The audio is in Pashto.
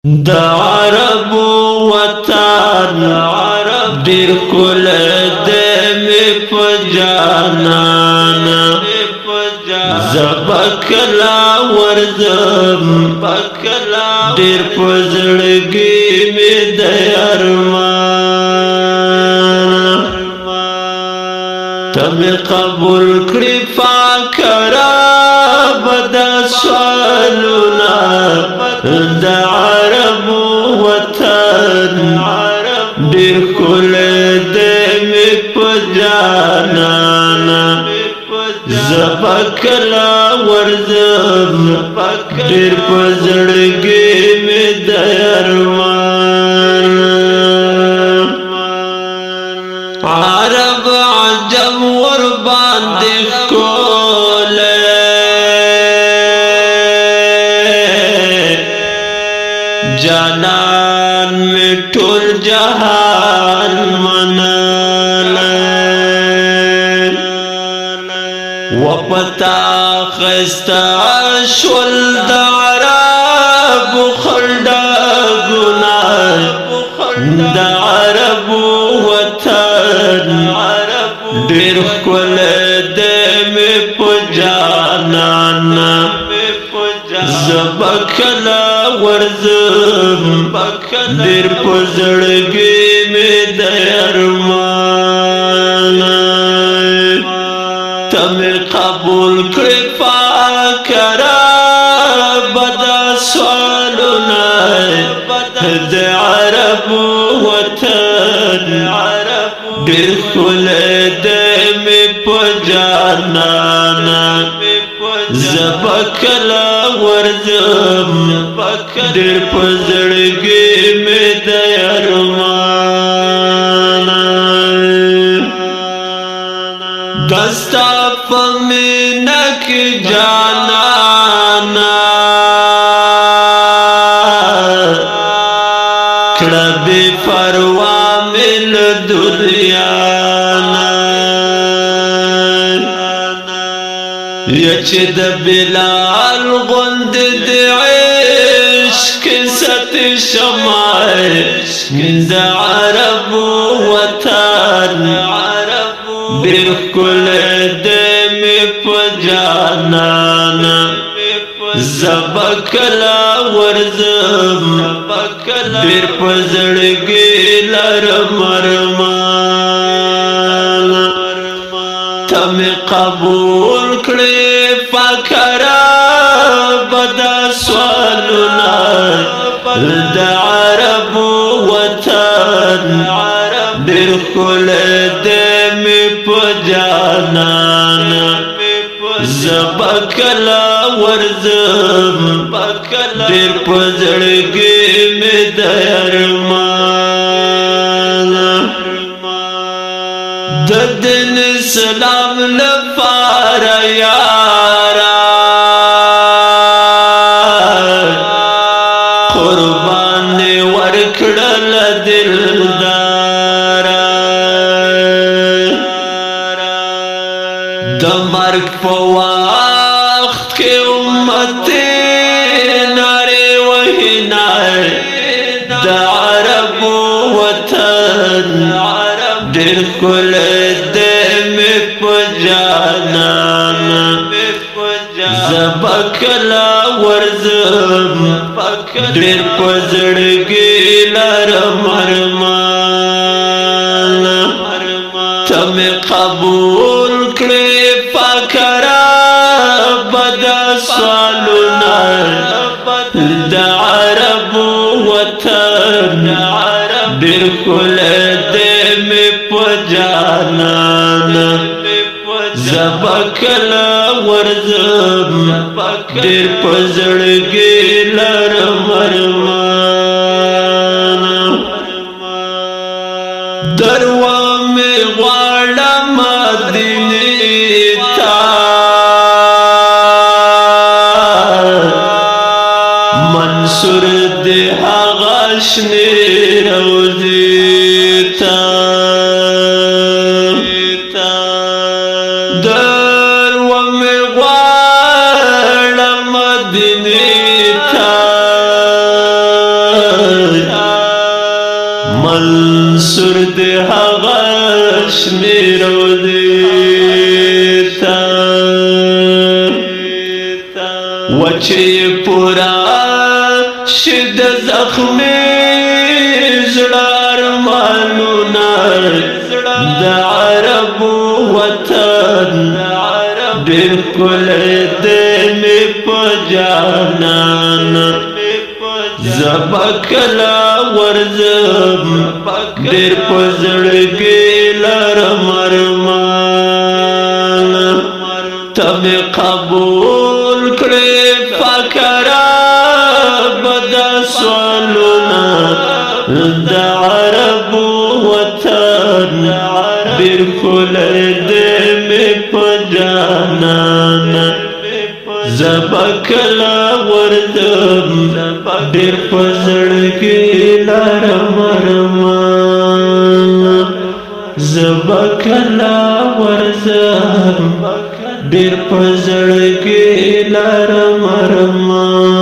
د عرب وطن ډیر کول د می په جانانا زبکلا ورزم ډیر په زړګي می د ارمان تم قبول کړی فاکرا بد سوالنا د عرب وطن ډیر کول د می په جانانا زبکلا ورزم ډیر په زړګي می د ارمان عرب عجم ور باندې کوله جانان می ټول جهان مناله وپتا خستا شول د عرب خلدا ګناه د عرب وطن ډیر کول د می په جانانا زبکلا ورزم ډیر په زړګي می د ارمان تم قبول کړی فاکرا بد سوالنا د عرب وطن ډیر کول د می په جانانا زبکلا ورزم ډیر په زړګي می د ارمان دستا پمینک جانانا کړه بے پروا مل دنیانا یچ د بلال غند د عشق ست شمع د عرب وطن ډیر کول د می په جانانا زبکلا ورزم ډیر په زړګي لرم ارمان تم قبول کړی فکرا بد سوالنا د عرب وطن ډیر کول د می په جانانا زبکلا ورزم ډیر په زړګي می د ارمان د دین اسلام لپاره یارا قربان ورکړل دلدارا د مرګ په وخت کې امت ناره وینا د عرب وطن ډیر کول د می په جانانا زبکلا ورزم ډیر په زړګي لرم ارمان تم قبول کړی فکرا بد سوالنا د عرب وطن ډیر کول د می په جانانا زبکلا ورزم ډیر په زړګي لرم ارمان دروا می غواړم مدینه ته منصور دې هغه شنه روزي ته دروا می غواړم مدینه ته منصور دی هغه شنې روضې ته وچې پورا شي د زخمې زړه ارمانونه د عربو وطن ډېر ښکلی دی مې په جانان زه به کله ورځم ډېر په زړګي لرم ارمان ته مې قبول کړې فقره بدا سوالونه د عربو وطن ډېر ښکلی دی مې په جانان زه به کله ورځم ډېر په زړګي لرم ارمان زه به کله ورځم ډېر په زړګي لرم ارمان